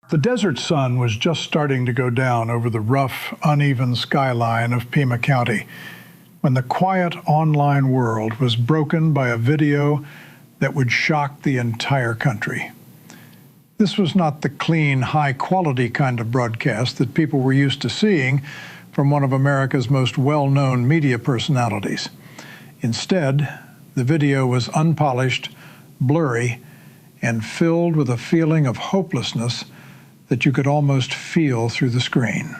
The desert sun was just starting to go down over the rough, uneven skyline of Pima County when the quiet online world was broken by a video that would shock the entire country. This was not the clean, high-quality kind of broadcast that people were used to seeing from one of America's most well-known media personalities. Instead, the video was unpolished, blurry, and filled with a feeling of hopelessness that you could almost feel through the screen.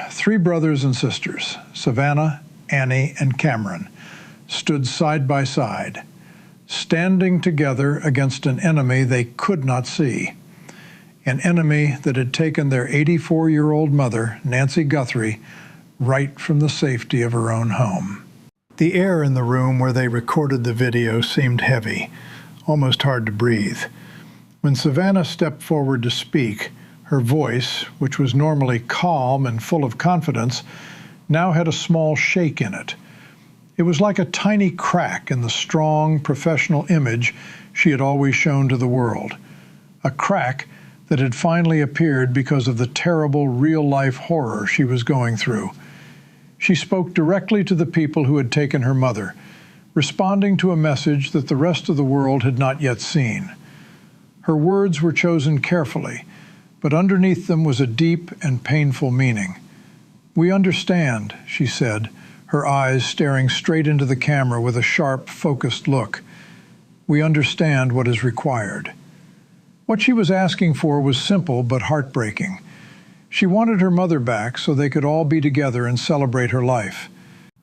Three brothers and sisters, Savannah, Annie, and Cameron, stood side by side, standing together against an enemy they could not see, an enemy that had taken their 84-year-old mother, Nancy Guthrie, right from the safety of her own home. The air in the room where they recorded the video seemed heavy, almost hard to breathe. When Savannah stepped forward to speak, her voice, which was normally calm and full of confidence, now had a small shake in it. It was like a tiny crack in the strong, professional image she had always shown to the world. A crack that had finally appeared because of the terrible real-life horror she was going through. She spoke directly to the people who had taken her mother, responding to a message that the rest of the world had not yet seen. Her words were chosen carefully, but underneath them was a deep and painful meaning. "We understand," she said, her eyes staring straight into the camera with a sharp, focused look. "We understand what is required." What she was asking for was simple but heartbreaking. She wanted her mother back so they could all be together and celebrate her life.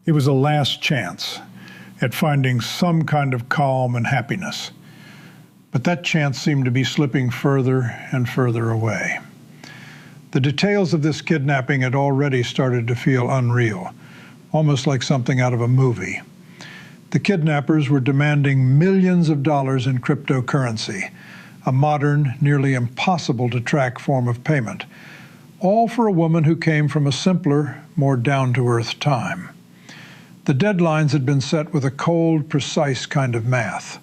It was a last chance at finding some kind of calm and happiness. But that chance seemed to be slipping further and further away. The details of this kidnapping had already started to feel unreal, almost like something out of a movie. The kidnappers were demanding millions of dollars in cryptocurrency, a modern, nearly impossible to track form of payment, all for a woman who came from a simpler, more down-to-earth time. The deadlines had been set with a cold, precise kind of math.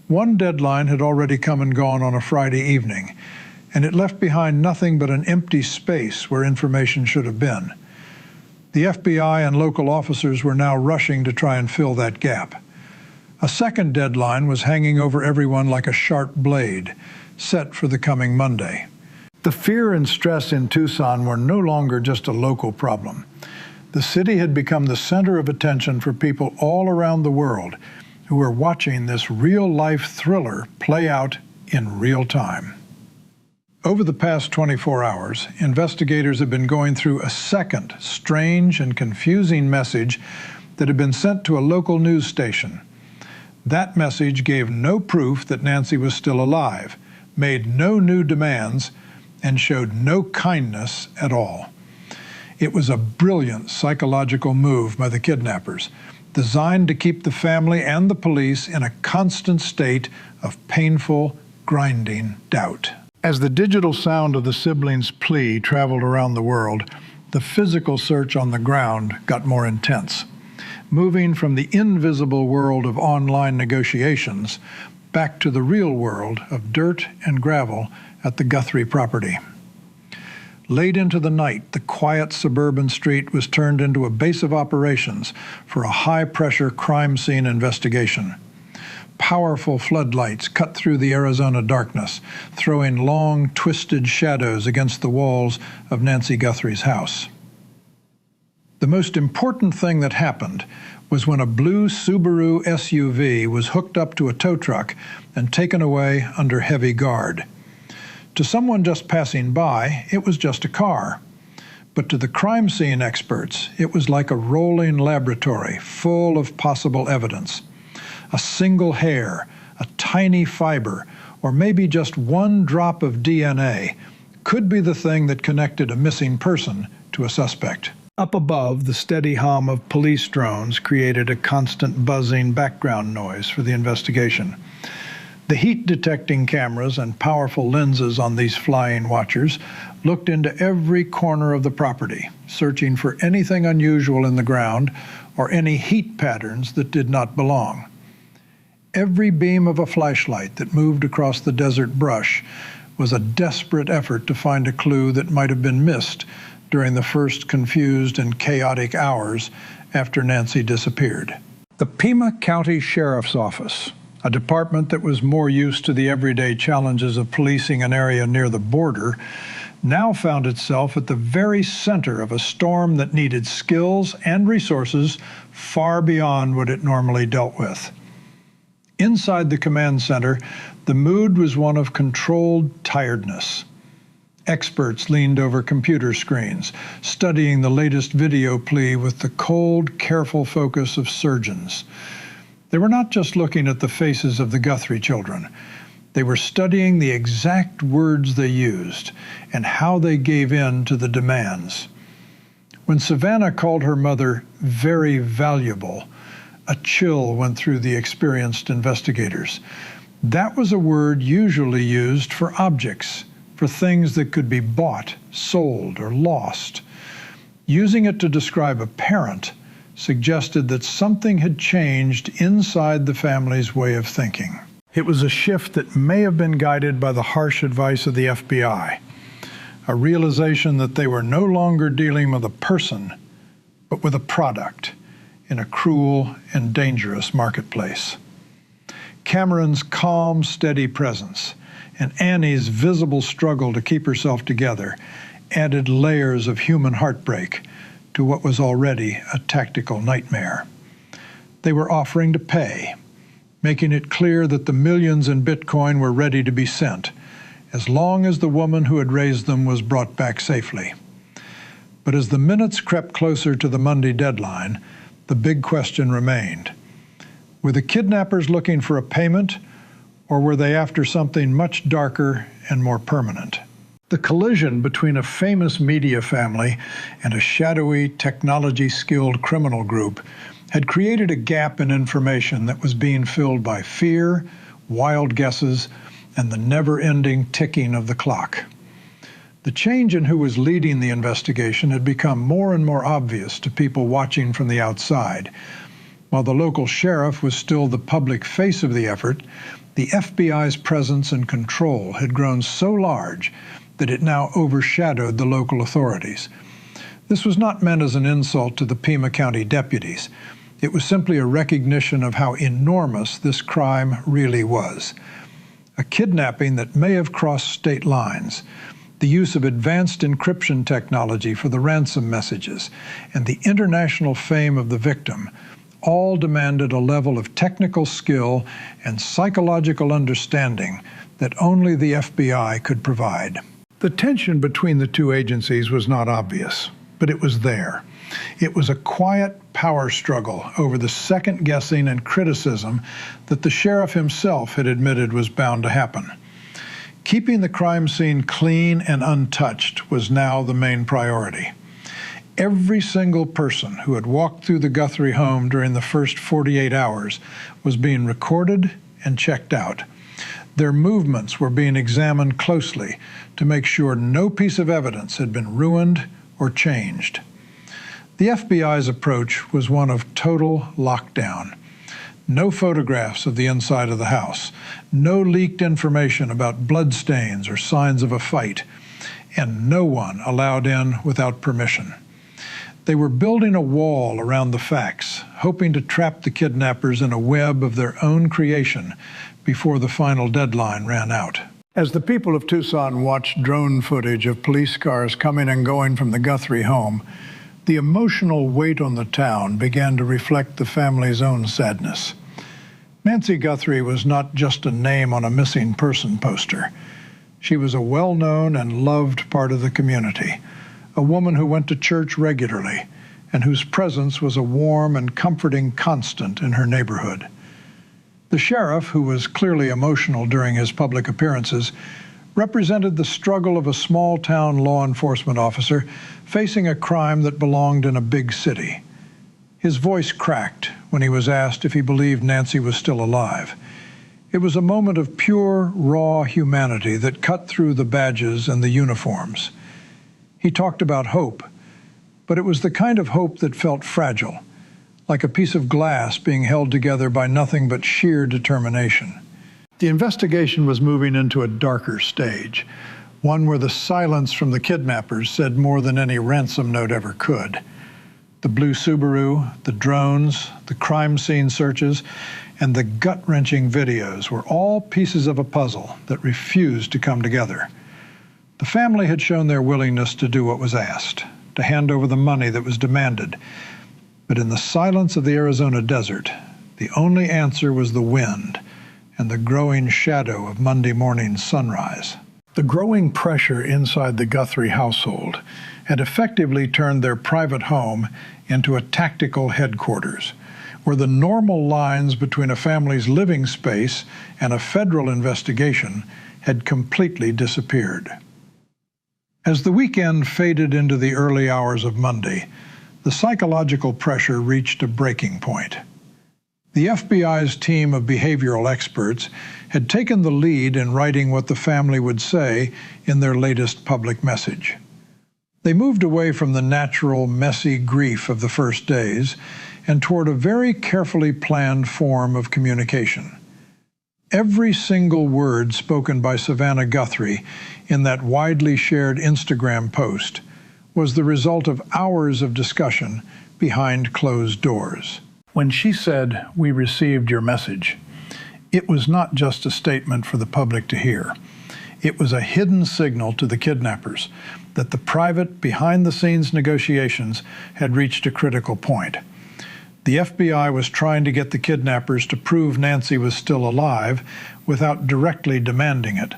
One deadline had already come and gone on a Friday evening, and it left behind nothing but an empty space where information should have been. The FBI and local officers were now rushing to try and fill that gap. A second deadline was hanging over everyone like a sharp blade, set for the coming Monday. The fear and stress in Tucson were no longer just a local problem. The city had become the center of attention for people all around the world who were watching this real-life thriller play out in real time. Over the past 24 hours, investigators have been going through a second strange and confusing message that had been sent to a local news station. That message gave no proof that Nancy was still alive, made no new demands, and showed no kindness at all. It was a brilliant psychological move by the kidnappers, designed to keep the family and the police in a constant state of painful, grinding doubt. As the digital sound of the siblings' plea traveled around the world, the physical search on the ground got more intense, moving from the invisible world of online negotiations back to the real world of dirt and gravel at the Guthrie property. Late into the night, the quiet suburban street was turned into a base of operations for a high-pressure crime scene investigation. Powerful floodlights cut through the Arizona darkness, throwing long, twisted shadows against the walls of Nancy Guthrie's house. The most important thing that happened was when a blue Subaru SUV was hooked up to a tow truck and taken away under heavy guard. To someone just passing by, it was just a car. But to the crime scene experts, it was like a rolling laboratory full of possible evidence. A single hair, a tiny fiber, or maybe just one drop of DNA could be the thing that connected a missing person to a suspect. Up above, the steady hum of police drones created a constant buzzing background noise for the investigation. The heat-detecting cameras and powerful lenses on these flying watchers looked into every corner of the property, searching for anything unusual in the ground or any heat patterns that did not belong. Every beam of a flashlight that moved across the desert brush was a desperate effort to find a clue that might have been missed during the first confused and chaotic hours after Nancy disappeared. The Pima County Sheriff's Office, a department that was more used to the everyday challenges of policing an area near the border, now found itself at the very center of a storm that needed skills and resources far beyond what it normally dealt with. Inside the command center, the mood was one of controlled tiredness. Experts leaned over computer screens, studying the latest video plea with the cold, careful focus of surgeons. They were not just looking at the faces of the Guthrie children. They were studying the exact words they used and how they gave in to the demands. When Savannah called her mother very valuable, a chill went through the experienced investigators. That was a word usually used for objects, for things that could be bought, sold, or lost. Using it to describe a parent suggested that something had changed inside the family's way of thinking. It was a shift that may have been guided by the harsh advice of the FBI, a realization that they were no longer dealing with a person, but with a product in a cruel and dangerous marketplace. Cameron's calm, steady presence and Annie's visible struggle to keep herself together added layers of human heartbreak to what was already a tactical nightmare. They were offering to pay, making it clear that the millions in Bitcoin were ready to be sent, as long as the woman who had raised them was brought back safely. But as the minutes crept closer to the Monday deadline, the big question remained. Were the kidnappers looking for a payment, or were they after something much darker and more permanent? The collision between a famous media family and a shadowy, technology-skilled criminal group had created a gap in information that was being filled by fear, wild guesses, and the never-ending ticking of the clock. The change in who was leading the investigation had become more and more obvious to people watching from the outside. While the local sheriff was still the public face of the effort, the FBI's presence and control had grown so large that it now overshadowed the local authorities. This was not meant as an insult to the Pima County deputies. It was simply a recognition of how enormous this crime really was. A kidnapping that may have crossed state lines, the use of advanced encryption technology for the ransom messages, and the international fame of the victim all demanded a level of technical skill and psychological understanding that only the FBI could provide. The tension between the two agencies was not obvious, but it was there. It was a quiet power struggle over the second guessing and criticism that the sheriff himself had admitted was bound to happen. Keeping the crime scene clean and untouched was now the main priority. Every single person who had walked through the Guthrie home during the first 48 hours was being recorded and checked out. Their movements were being examined closely to make sure no piece of evidence had been ruined or changed. The FBI's approach was one of total lockdown. No photographs of the inside of the house, no leaked information about bloodstains or signs of a fight, and no one allowed in without permission. They were building a wall around the facts, hoping to trap the kidnappers in a web of their own creation before the final deadline ran out. As the people of Tucson watched drone footage of police cars coming and going from the Guthrie home, the emotional weight on the town began to reflect the family's own sadness. Nancy Guthrie was not just a name on a missing person poster. She was a well-known and loved part of the community, a woman who went to church regularly and whose presence was a warm and comforting constant in her neighborhood. The sheriff, who was clearly emotional during his public appearances, represented the struggle of a small-town law enforcement officer facing a crime that belonged in a big city. His voice cracked when he was asked if he believed Nancy was still alive. It was a moment of pure, raw humanity that cut through the badges and the uniforms. He talked about hope, but it was the kind of hope that felt fragile, like a piece of glass being held together by nothing but sheer determination. The investigation was moving into a darker stage, one where the silence from the kidnappers said more than any ransom note ever could. The blue Subaru, the drones, the crime scene searches, and the gut-wrenching videos were all pieces of a puzzle that refused to come together. The family had shown their willingness to do what was asked, to hand over the money that was demanded. But in the silence of the Arizona desert, the only answer was the wind and the growing shadow of Monday morning's sunrise. The growing pressure inside the Guthrie household had effectively turned their private home into a tactical headquarters, where the normal lines between a family's living space and a federal investigation had completely disappeared. As the weekend faded into the early hours of Monday, the psychological pressure reached a breaking point. The FBI's team of behavioral experts had taken the lead in writing what the family would say in their latest public message. They moved away from the natural, messy grief of the first days and toward a very carefully planned form of communication. Every single word spoken by Savannah Guthrie in that widely shared Instagram post was the result of hours of discussion behind closed doors. When she said, "We received your message," it was not just a statement for the public to hear. It was a hidden signal to the kidnappers that the private, behind-the-scenes negotiations had reached a critical point. The FBI was trying to get the kidnappers to prove Nancy was still alive without directly demanding it,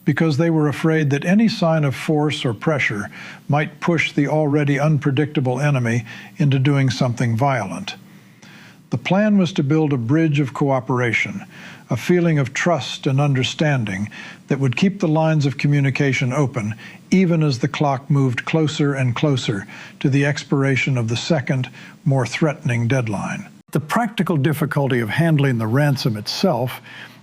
because they were afraid that any sign of force or pressure might push the already unpredictable enemy into doing something violent. The plan was to build a bridge of cooperation, a feeling of trust and understanding that would keep the lines of communication open even as the clock moved closer and closer to the expiration of the second, more threatening deadline. The practical difficulty of handling the ransom itself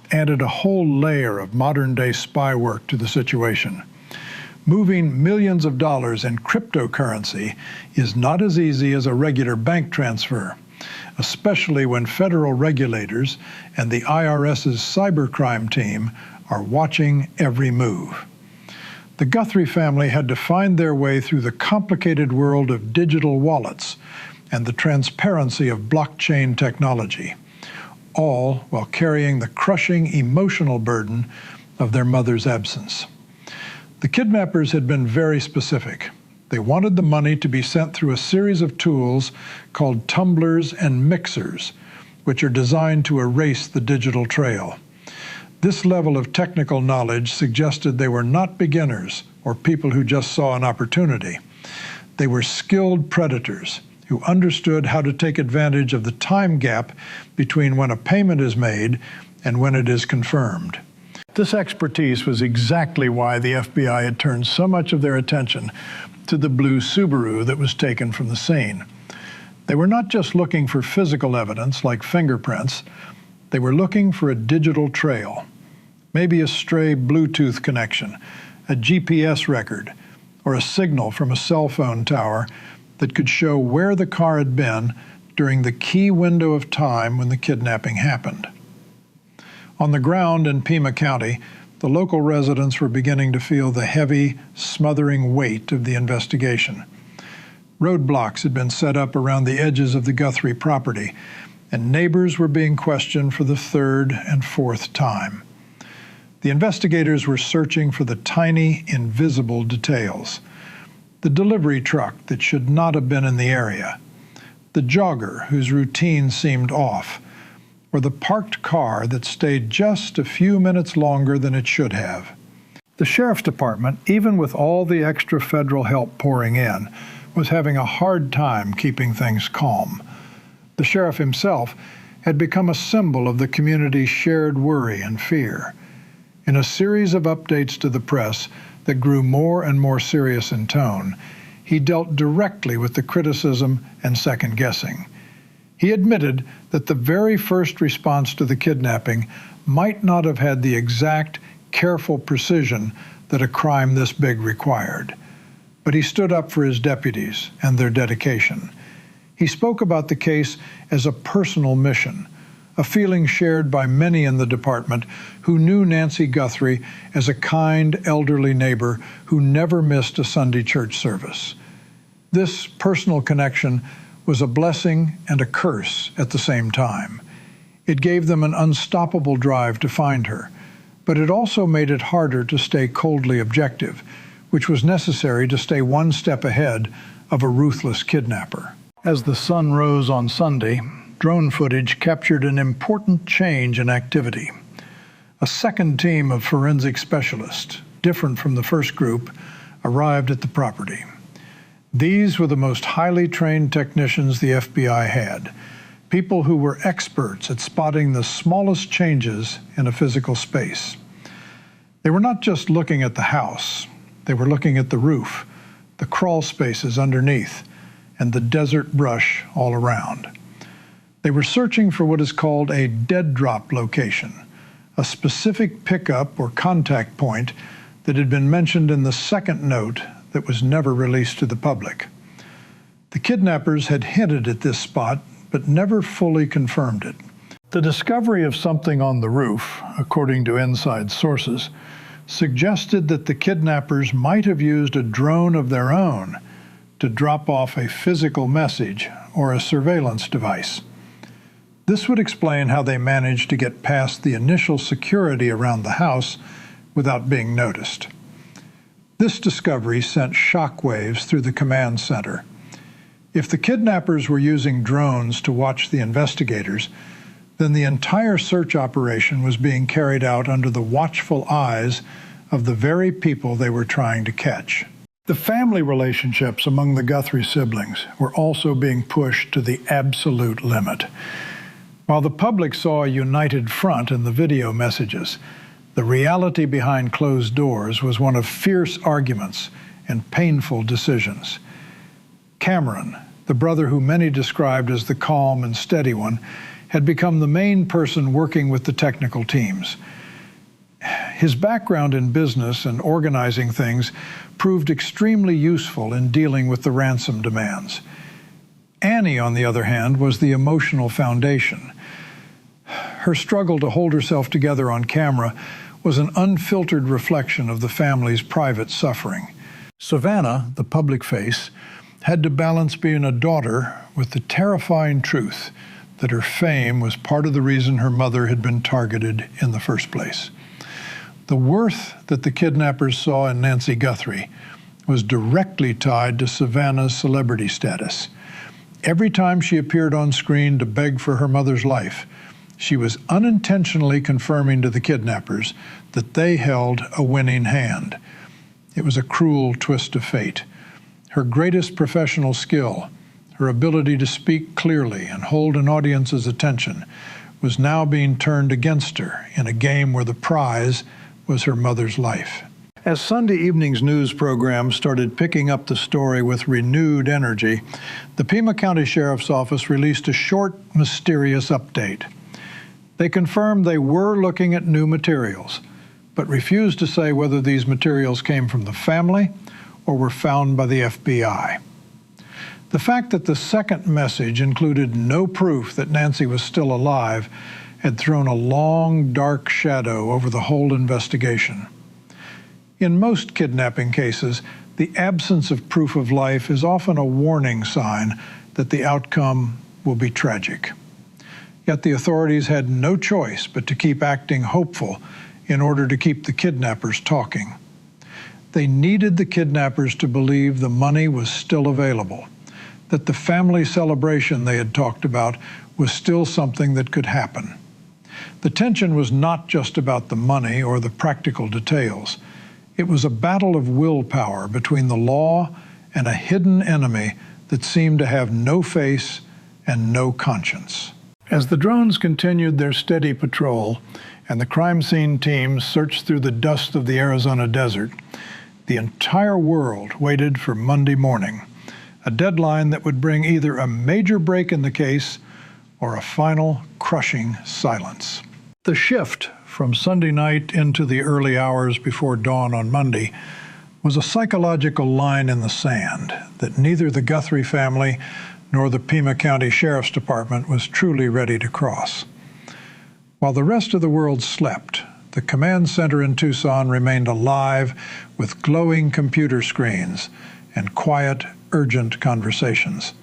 added a whole layer of modern-day spy work to the situation. Moving millions of dollars in cryptocurrency is not as easy as a regular bank transfer, especially when federal regulators and the IRS's cybercrime team are watching every move. The Guthrie family had to find their way through the complicated world of digital wallets and the transparency of blockchain technology, all while carrying the crushing emotional burden of their mother's absence. The kidnappers had been very specific. They wanted the money to be sent through a series of tools called tumblers and mixers, which are designed to erase the digital trail. This level of technical knowledge suggested they were not beginners or people who just saw an opportunity. They were skilled predators who understood how to take advantage of the time gap between when a payment is made and when it is confirmed. This expertise was exactly why the FBI had turned so much of their attention to the blue Subaru that was taken from the scene. They were not just looking for physical evidence like fingerprints, they were looking for a digital trail, maybe a stray Bluetooth connection, a GPS record, or a signal from a cell phone tower that could show where the car had been during the key window of time when the kidnapping happened. On the ground in Pima County, the local residents were beginning to feel the heavy, smothering weight of the investigation. Roadblocks had been set up around the edges of the Guthrie property, and neighbors were being questioned for the third and fourth time. The investigators were searching for the tiny, invisible details. The delivery truck that should not have been in the area, the jogger whose routine seemed off, or the parked car that stayed just a few minutes longer than it should have. The sheriff's department, even with all the extra federal help pouring in, was having a hard time keeping things calm. The sheriff himself had become a symbol of the community's shared worry and fear. In a series of updates to the press that grew more and more serious in tone, he dealt directly with the criticism and second-guessing. He admitted that the very first response to the kidnapping might not have had the exact, careful precision that a crime this big required. But he stood up for his deputies and their dedication. He spoke about the case as a personal mission, a feeling shared by many in the department who knew Nancy Guthrie as a kind, elderly neighbor who never missed a Sunday church service. This personal connection was a blessing and a curse at the same time. It gave them an unstoppable drive to find her, but it also made it harder to stay coldly objective, which was necessary to stay one step ahead of a ruthless kidnapper. As the sun rose on Sunday, drone footage captured an important change in activity. A second team of forensic specialists, different from the first group, arrived at the property. These were the most highly trained technicians the FBI had, people who were experts at spotting the smallest changes in a physical space. They were not just looking at the house, they were looking at the roof, the crawl spaces underneath, and the desert brush all around. They were searching for what is called a dead drop location, a specific pickup or contact point that had been mentioned in the second note that was never released to the public. The kidnappers had hinted at this spot, but never fully confirmed it. The discovery of something on the roof, according to inside sources, suggested that the kidnappers might have used a drone of their own to drop off a physical message or a surveillance device. This would explain how they managed to get past the initial security around the house without being noticed. This discovery sent shockwaves through the command center. If the kidnappers were using drones to watch the investigators, then the entire search operation was being carried out under the watchful eyes of the very people they were trying to catch. The family relationships among the Guthrie siblings were also being pushed to the absolute limit. While the public saw a united front in the video messages, the reality behind closed doors was one of fierce arguments and painful decisions. Cameron, the brother who many described as the calm and steady one, had become the main person working with the technical teams. His background in business and organizing things proved extremely useful in dealing with the ransom demands. Annie, on the other hand, was the emotional foundation. Her struggle to hold herself together on camera was an unfiltered reflection of the family's private suffering. Savannah, the public face, had to balance being a daughter with the terrifying truth that her fame was part of the reason her mother had been targeted in the first place. The worth that the kidnappers saw in Nancy Guthrie was directly tied to Savannah's celebrity status. Every time she appeared on screen to beg for her mother's life, she was unintentionally confirming to the kidnappers that they held a winning hand. It was a cruel twist of fate. Her greatest professional skill, her ability to speak clearly and hold an audience's attention, was now being turned against her in a game where the prize was her mother's life. As Sunday evening's news program started picking up the story with renewed energy, the Pima County Sheriff's Office released a short, mysterious update. They confirmed they were looking at new materials, but refused to say whether these materials came from the family or were found by the FBI. The fact that the second message included no proof that Nancy was still alive had thrown a long, dark shadow over the whole investigation. In most kidnapping cases, the absence of proof of life is often a warning sign that the outcome will be tragic. Yet the authorities had no choice but to keep acting hopeful in order to keep the kidnappers talking. They needed the kidnappers to believe the money was still available, that the family celebration they had talked about was still something that could happen. The tension was not just about the money or the practical details. It was a battle of willpower between the law and a hidden enemy that seemed to have no face and no conscience. As the drones continued their steady patrol and the crime scene teams searched through the dust of the Arizona desert, the entire world waited for Monday morning, a deadline that would bring either a major break in the case or a final crushing silence. The shift from Sunday night into the early hours before dawn on Monday was a psychological line in the sand that neither the Guthrie family nor the Pima County Sheriff's Department was truly ready to cross. While the rest of the world slept, the command center in Tucson remained alive with glowing computer screens and quiet, urgent conversations.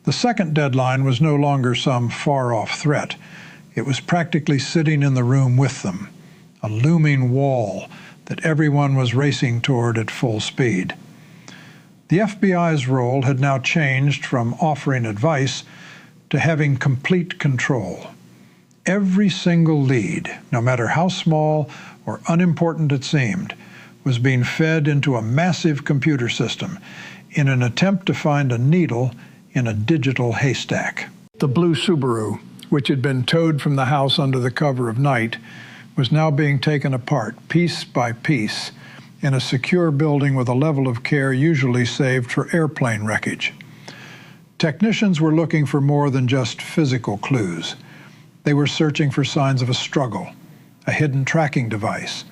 The second deadline was no longer some far-off threat. It was practically sitting in the room with them, a looming wall that everyone was racing toward at full speed. The FBI's role had now changed from offering advice to having complete control. Every single lead, no matter how small or unimportant it seemed, was being fed into a massive computer system in an attempt to find a needle in a digital haystack. The blue Subaru, which had been towed from the house under the cover of night, was now being taken apart piece by piece in a secure building with a level of care usually saved for airplane wreckage. Technicians were looking for more than just physical clues. They were searching for signs of a struggle, a hidden tracking device,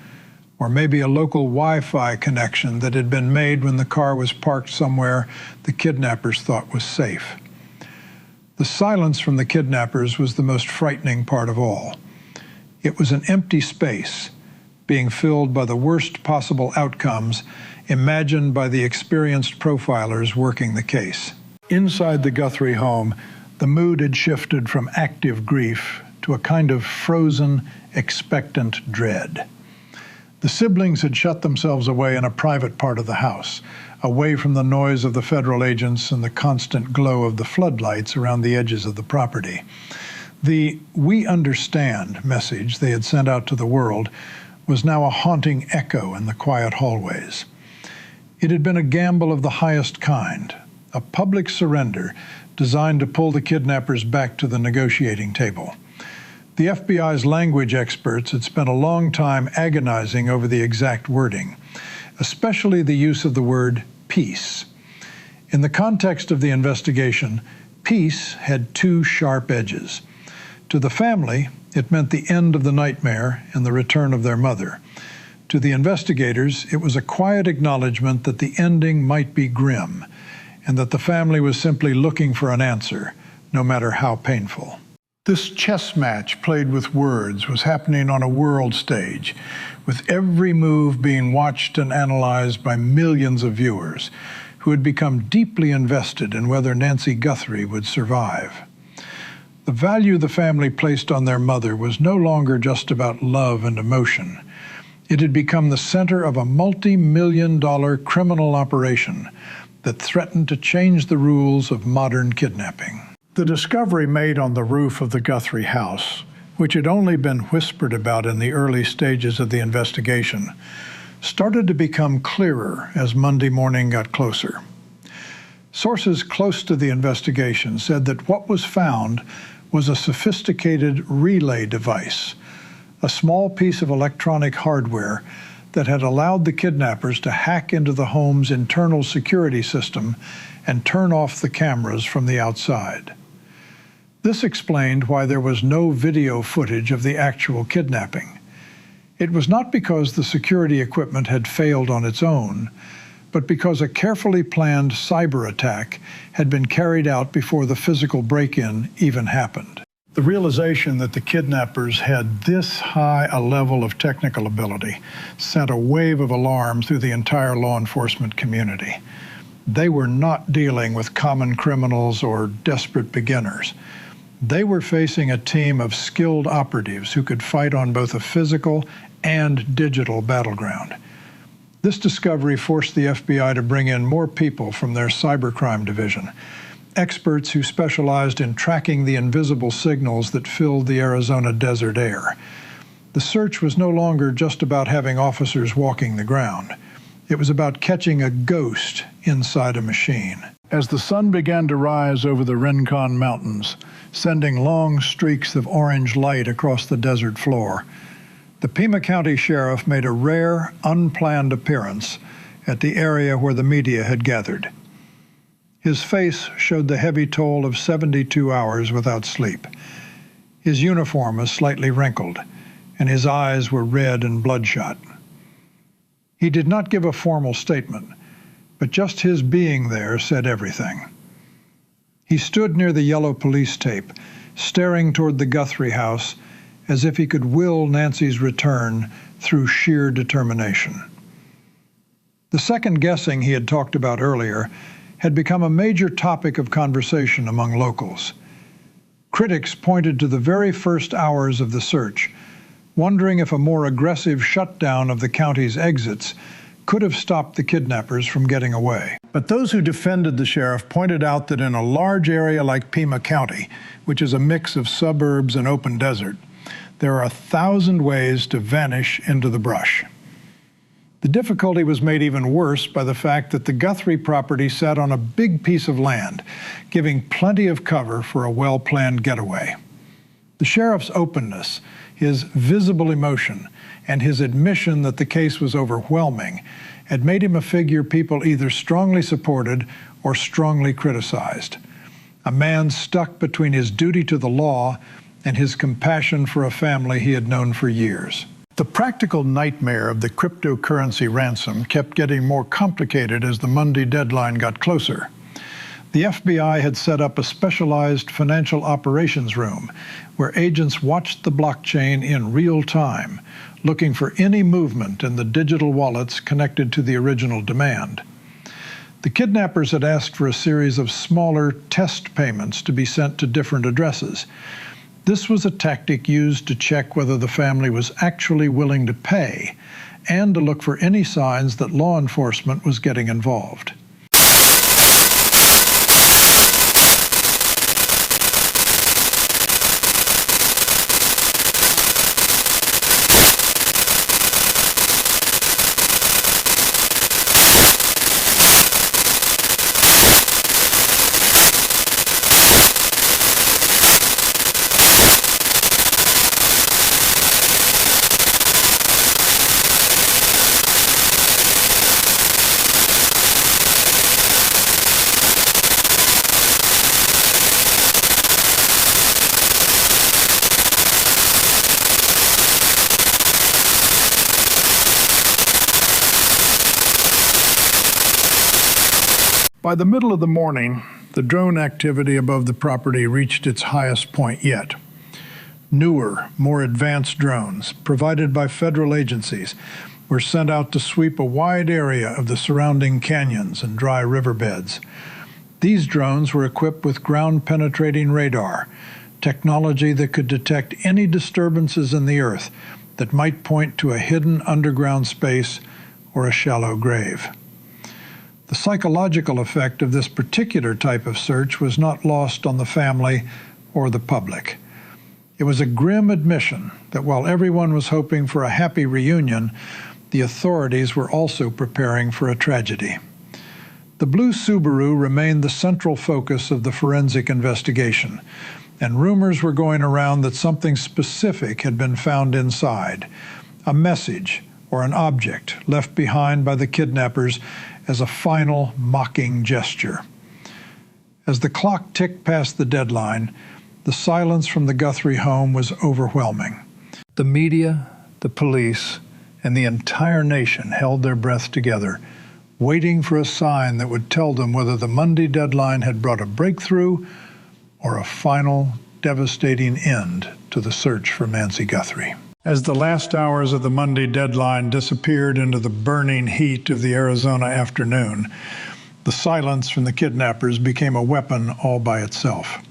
or maybe a local Wi-Fi connection that had been made when the car was parked somewhere the kidnappers thought was safe. The silence from the kidnappers was the most frightening part of all. It was an empty space, being filled by the worst possible outcomes imagined by the experienced profilers working the case. Inside the Guthrie home, the mood had shifted from active grief to a kind of frozen, expectant dread. The siblings had shut themselves away in a private part of the house, away from the noise of the federal agents and the constant glow of the floodlights around the edges of the property. The "we understand" message they had sent out to the world was now a haunting echo in the quiet hallways. It had been a gamble of the highest kind, a public surrender designed to pull the kidnappers back to the negotiating table. The FBI's language experts had spent a long time agonizing over the exact wording, especially the use of the word peace. In the context of the investigation, peace had two sharp edges. To the family, it meant the end of the nightmare and the return of their mother. To the investigators, it was a quiet acknowledgement that the ending might be grim, and that the family was simply looking for an answer, no matter how painful. This chess match played with words was happening on a world stage, with every move being watched and analyzed by millions of viewers who had become deeply invested in whether Nancy Guthrie would survive. The value the family placed on their mother was no longer just about love and emotion. It had become the center of a multi-million-dollar criminal operation that threatened to change the rules of modern kidnapping. The discovery made on the roof of the Guthrie house, which had only been whispered about in the early stages of the investigation, started to become clearer as Monday morning got closer. Sources close to the investigation said that what was found was a sophisticated relay device, a small piece of electronic hardware that had allowed the kidnappers to hack into the home's internal security system and turn off the cameras from the outside. This explained why there was no video footage of the actual kidnapping. It was not because the security equipment had failed on its own, but because a carefully planned cyber attack had been carried out before the physical break-in even happened. The realization that the kidnappers had this high a level of technical ability sent a wave of alarm through the entire law enforcement community. They were not dealing with common criminals or desperate beginners. They were facing a team of skilled operatives who could fight on both a physical and digital battleground. This discovery forced the FBI to bring in more people from their cybercrime division, experts who specialized in tracking the invisible signals that filled the Arizona desert air. The search was no longer just about having officers walking the ground. It was about catching a ghost inside a machine. As the sun began to rise over the Rincon Mountains, sending long streaks of orange light across the desert floor, the Pima County Sheriff made a rare, unplanned appearance at the area where the media had gathered. His face showed the heavy toll of 72 hours without sleep. His uniform was slightly wrinkled, and his eyes were red and bloodshot. He did not give a formal statement, but just his being there said everything. He stood near the yellow police tape, staring toward the Guthrie house as if he could will Nancy's return through sheer determination. The second guessing he had talked about earlier had become a major topic of conversation among locals. Critics pointed to the very first hours of the search, wondering if a more aggressive shutdown of the county's exits could have stopped the kidnappers from getting away. But those who defended the sheriff pointed out that in a large area like Pima County, which is a mix of suburbs and open desert, there are 1,000 ways to vanish into the brush. The difficulty was made even worse by the fact that the Guthrie property sat on a big piece of land, giving plenty of cover for a well-planned getaway. The sheriff's openness, his visible emotion, and his admission that the case was overwhelming had made him a figure people either strongly supported or strongly criticized. A man stuck between his duty to the law and his compassion for a family he had known for years. The practical nightmare of the cryptocurrency ransom kept getting more complicated as the Monday deadline got closer. The FBI had set up a specialized financial operations room where agents watched the blockchain in real time, looking for any movement in the digital wallets connected to the original demand. The kidnappers had asked for a series of smaller test payments to be sent to different addresses. This was a tactic used to check whether the family was actually willing to pay and to look for any signs that law enforcement was getting involved. By the middle of the morning, the drone activity above the property reached its highest point yet. Newer, more advanced drones, provided by federal agencies, were sent out to sweep a wide area of the surrounding canyons and dry riverbeds. These drones were equipped with ground-penetrating radar, technology that could detect any disturbances in the earth that might point to a hidden underground space or a shallow grave. The psychological effect of this particular type of search was not lost on the family or the public. It was a grim admission that while everyone was hoping for a happy reunion, the authorities were also preparing for a tragedy. The blue Subaru remained the central focus of the forensic investigation, and rumors were going around that something specific had been found inside, a message or an object left behind by the kidnappers as a final mocking gesture. As the clock ticked past the deadline, the silence from the Guthrie home was overwhelming. The media, the police, and the entire nation held their breath together, waiting for a sign that would tell them whether the Monday deadline had brought a breakthrough or a final, devastating end to the search for Nancy Guthrie. As the last hours of the Monday deadline disappeared into the burning heat of the Arizona afternoon, the silence from the kidnappers became a weapon all by itself.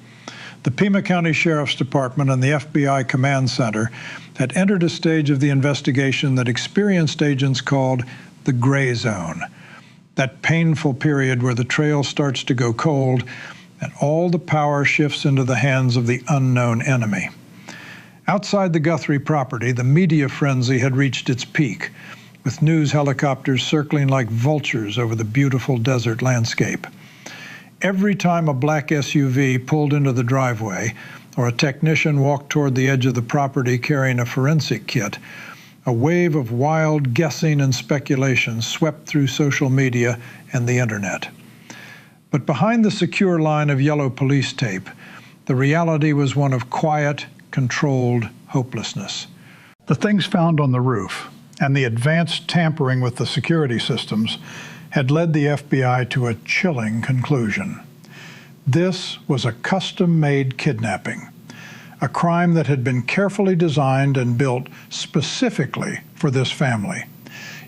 The Pima County Sheriff's Department and the FBI Command Center had entered a stage of the investigation that experienced agents called the gray zone, that painful period where the trail starts to go cold and all the power shifts into the hands of the unknown enemy. Outside the Guthrie property, the media frenzy had reached its peak, with news helicopters circling like vultures over the beautiful desert landscape. Every time a black SUV pulled into the driveway, or a technician walked toward the edge of the property carrying a forensic kit, a wave of wild guessing and speculation swept through social media and the internet. But behind the secure line of yellow police tape, the reality was one of quiet, controlled hopelessness. The things found on the roof and the advanced tampering with the security systems had led the FBI to a chilling conclusion. This was a custom-made kidnapping, a crime that had been carefully designed and built specifically for this family,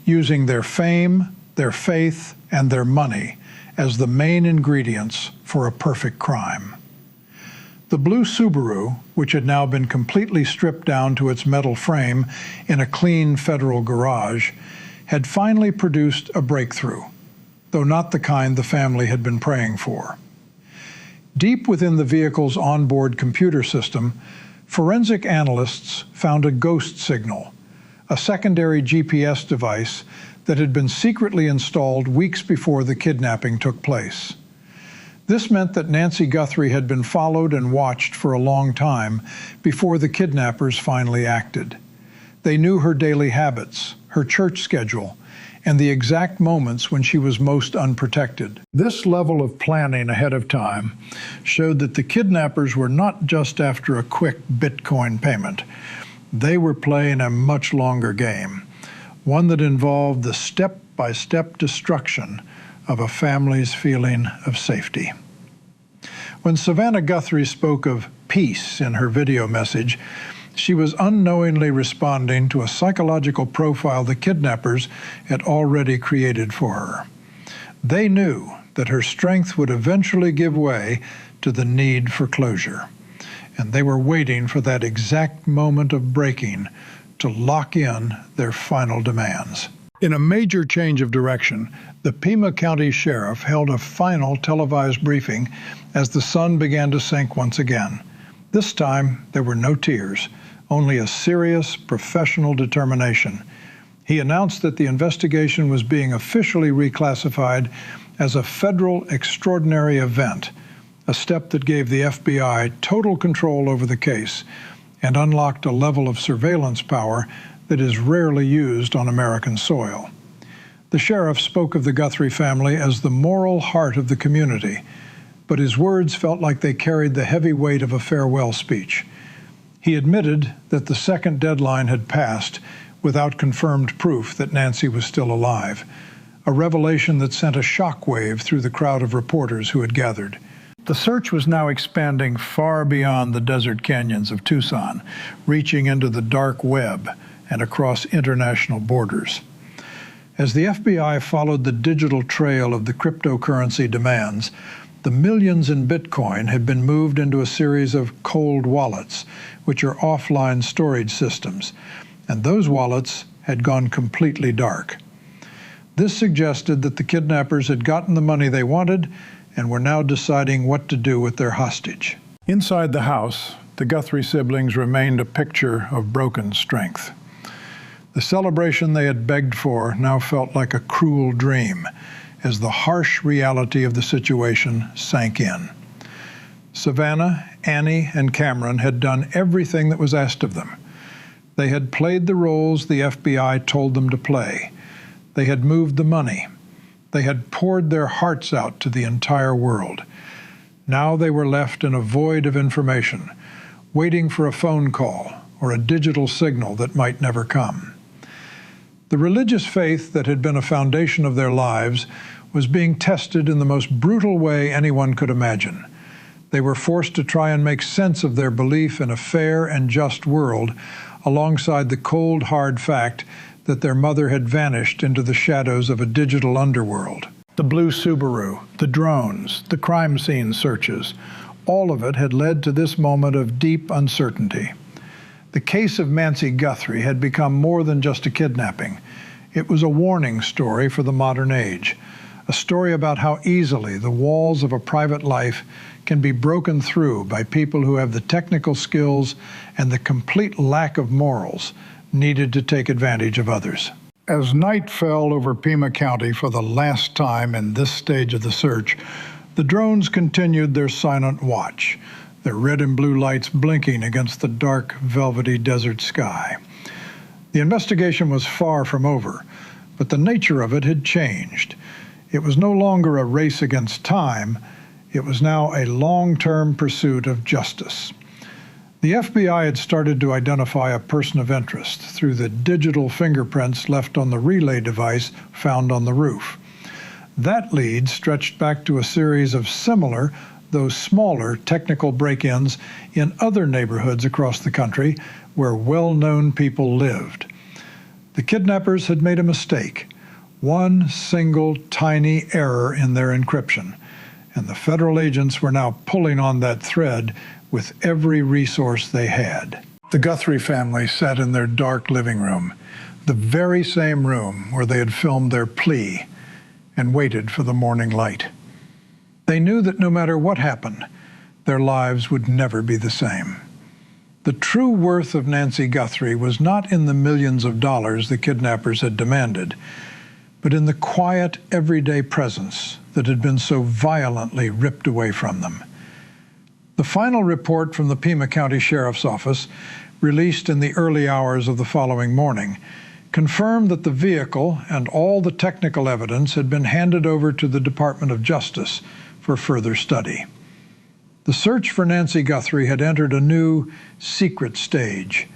using their fame, their faith, and their money as the main ingredients for a perfect crime. The blue Subaru, which had now been completely stripped down to its metal frame in a clean federal garage, had finally produced a breakthrough, though not the kind the family had been praying for. Deep within the vehicle's onboard computer system, forensic analysts found a ghost signal, a secondary GPS device that had been secretly installed weeks before the kidnapping took place. This meant that Nancy Guthrie had been followed and watched for a long time before the kidnappers finally acted. They knew her daily habits, her church schedule, and the exact moments when she was most unprotected. This level of planning ahead of time showed that the kidnappers were not just after a quick Bitcoin payment. They were playing a much longer game, one that involved the step-by-step destruction of a family's feeling of safety. When Savannah Guthrie spoke of peace in her video message, she was unknowingly responding to a psychological profile the kidnappers had already created for her. They knew that her strength would eventually give way to the need for closure, and they were waiting for that exact moment of breaking to lock in their final demands. In a major change of direction, the Pima County Sheriff held a final televised briefing as the sun began to sink once again. This time, there were no tears, only a serious, professional determination. He announced that the investigation was being officially reclassified as a federal extraordinary event, a step that gave the FBI total control over the case and unlocked a level of surveillance power that is rarely used on American soil. The sheriff spoke of the Guthrie family as the moral heart of the community, but his words felt like they carried the heavy weight of a farewell speech. He admitted that the second deadline had passed without confirmed proof that Nancy was still alive, a revelation that sent a shockwave through the crowd of reporters who had gathered. The search was now expanding far beyond the desert canyons of Tucson, reaching into the dark web and across international borders. As the FBI followed the digital trail of the cryptocurrency demands, the millions in Bitcoin had been moved into a series of cold wallets, which are offline storage systems, and those wallets had gone completely dark. This suggested that the kidnappers had gotten the money they wanted and were now deciding what to do with their hostage. Inside the house, the Guthrie siblings remained a picture of broken strength. The celebration they had begged for now felt like a cruel dream as the harsh reality of the situation sank in. Savannah, Annie, and Cameron had done everything that was asked of them. They had played the roles the FBI told them to play. They had moved the money. They had poured their hearts out to the entire world. Now they were left in a void of information, waiting for a phone call or a digital signal that might never come. The religious faith that had been a foundation of their lives was being tested in the most brutal way anyone could imagine. They were forced to try and make sense of their belief in a fair and just world, alongside the cold, hard fact that their mother had vanished into the shadows of a digital underworld. The blue Subaru, the drones, the crime scene searches, all of it had led to this moment of deep uncertainty. The case of Nancy Guthrie had become more than just a kidnapping. It was a warning story for the modern age, a story about how easily the walls of a private life can be broken through by people who have the technical skills and the complete lack of morals needed to take advantage of others. As night fell over Pima County for the last time in this stage of the search, the drones continued their silent watch, their red and blue lights blinking against the dark, velvety desert sky. The investigation was far from over, but the nature of it had changed. It was no longer a race against time. It was now a long-term pursuit of justice. The FBI had started to identify a person of interest through the digital fingerprints left on the relay device found on the roof. That lead stretched back to a series of similar those smaller technical break-ins in other neighborhoods across the country where well-known people lived. The kidnappers had made a mistake, one single tiny error in their encryption, and the federal agents were now pulling on that thread with every resource they had. The Guthrie family sat in their dark living room, the very same room where they had filmed their plea, and waited for the morning light. They knew that no matter what happened, their lives would never be the same. The true worth of Nancy Guthrie was not in the millions of dollars the kidnappers had demanded, but in the quiet, everyday presence that had been so violently ripped away from them. The final report from the Pima County Sheriff's Office, released in the early hours of the following morning, confirmed that the vehicle and all the technical evidence had been handed over to the Department of Justice for further study. The search for Nancy Guthrie had entered a new, secret stage,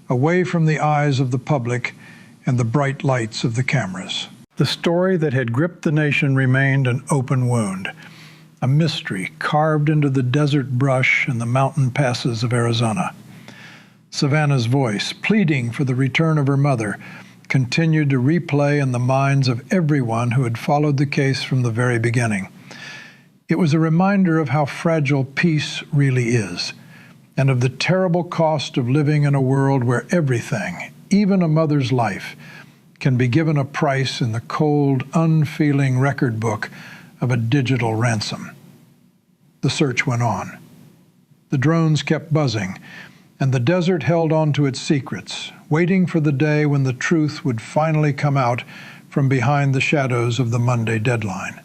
away from the eyes of the public and the bright lights of the cameras. The story that had gripped the nation remained an open wound, a mystery carved into the desert brush and the mountain passes of Arizona. Savannah's voice, pleading for the return of her mother, continued to replay in the minds of everyone who had followed the case from the very beginning. It was a reminder of how fragile peace really is, and of the terrible cost of living in a world where everything, even a mother's life, can be given a price in the cold, unfeeling record book of a digital ransom. The search went on. The drones kept buzzing, and the desert held on to its secrets, waiting for the day when the truth would finally come out from behind the shadows of the Monday deadline.